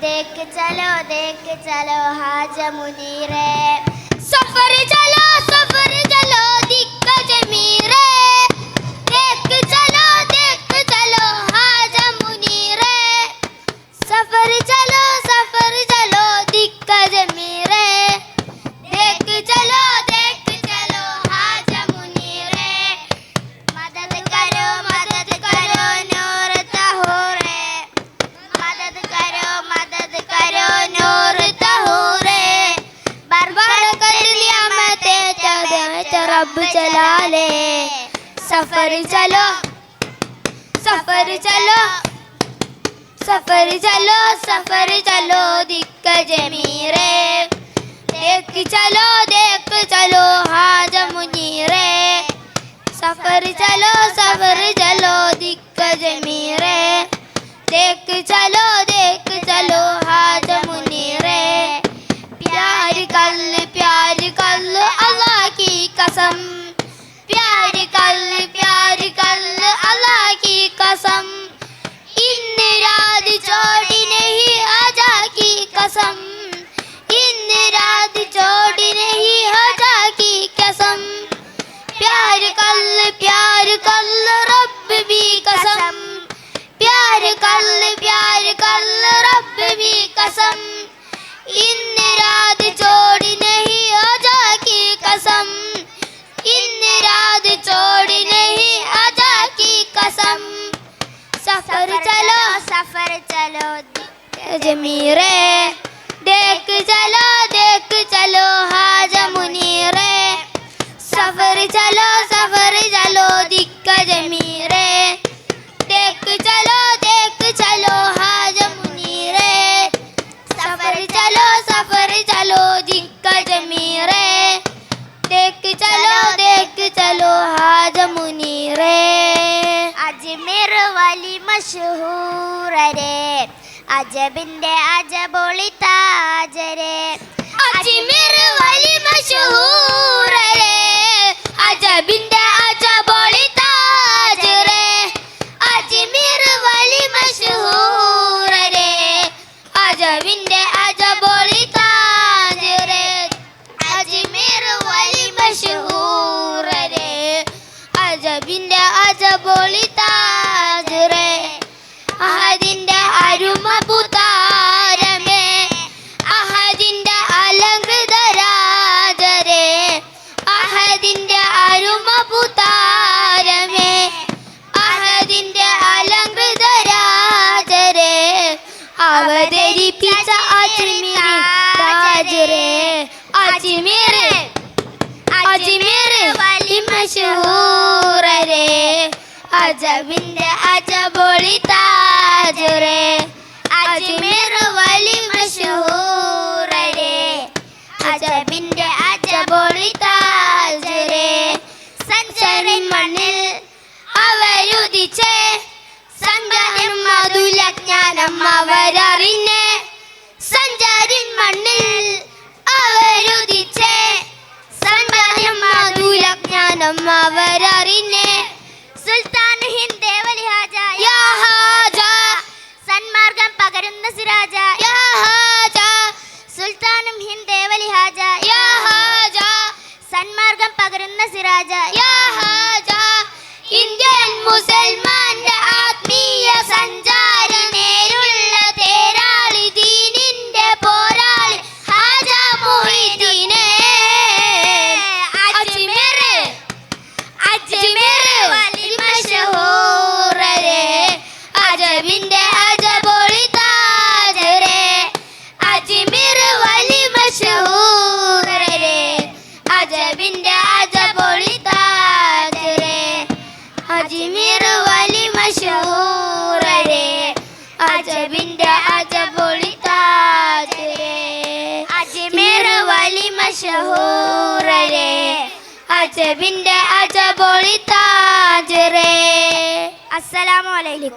देख चलो हाज मुनीरे सफर चलो दिक्कत मीरे देख चलो हाज मुनीरे सफर चलो दिक्कत मीरे देख चलो हाज मुनीरे मदद करो नूर तहूरे मदद करो नूर तहूरे बर्बाद कर दिया मते रब चला ले सफर चलो दिक्कत मीरे देख चलो हाज मुनीरे सफर चलो दिक्कत मीरे देख चलो हाज मुनीरे प्यार कर अल्लाह की कसम प्यार कर अल्लाह की कसम इन रात छोड़ी नहीं आजा की कसम इन रात छोड़ी नहीं आजा की कसम प्यार कर रब भी कसम प्यार कर रब भी कसम इन रात छोड़ी नहीं आजा की कसम इन रात छोड़ी नहीं आजा की कसम सफर चलो मीरे देख चलो हाज मुनीरे सफर चलो दिक्कत मीरे देख चलो हाज मुनीरे सफर चलो दिक्कत मीरे देख चलो हाज मुनीरे अजमेर वाली मशहूर रे അജബിന്റെ അജബൊളി താജരെ അജ്മീർ വലി മശഹൂർ രെ അജബിന്റെ അജബൊളി താജരെ അജ്മീർ വലി മശഹൂർ രെ അജബിന്റെ അജബൊളി താജരെ അജ്മീർ വലി മശഹൂർ രെ അജബിന്റെ അജബൊളി താജരെ അഹദിന്റെ അരുമ പുതാരമേ അഹദിന്റെ അലങ്കൃത രാജരെ അഹദിന്റെ അരുമ പുതാരമേ അഹദിന്റെ അലങ്കൃത രാജരെ അവതരിപ്പിച്ച അജ്മീർ താജരെ അജ്മീർ വലി മശഹൂർ രെ അജബിന്റെ അജബൊളി താജരെ അജ്മീർ വലി മശഹൂർ രെ അജബിന്റെ അജബൊളി താജരെ സഞ്ചരിൻ മണ്ണിൽ അവരുദിച്ചേ സംഗം മധുലജ്ഞാനം അവരറിഞ്ഞേ സഞ്ചരിൻ മണ്ണിൽ അവരുദിച്ചേ സംഗം മധുലജ്ഞാനം അവരറിഞ്ഞേ സുൽത്താൻ ഹിന്ദ് വലി ഹാജ യാ ഹാജ സന്മാർഗം പകരുന്ന സിരാജ യാ ഹാജ സുൽത്താനും ഹിന്ദ് വലി ഹാജ യാ ഹാജ സന്മാർഗം പകരുന്ന സിരാജ യാ ഹാജ ഇന്ത്യൻ മുസൽമാന്റെ ആത്മീയ സഞ്ചാരി നേരുള്ള തേരാളി ദീനിന്റെ പോരാളി ഹാജ മുഹീദ്ദീനെ അജ്മീർ വലി മശഹൂർ രെ അജബിന്റെ അജബൊളി താജരെ അജ്മീർ വലി മശഹൂർ രെ അജബിന്റെ അജബൊളി താജരെ അജ്മീർ വലി മശഹൂർ രെ അജബിന്റെ അജബൊളി താജരെ അജ്മീർ വലി മശഹൂർ രെ അജബിന്റെ അജബൊളി താജരെ അസ്സലാമു അലൈക്കും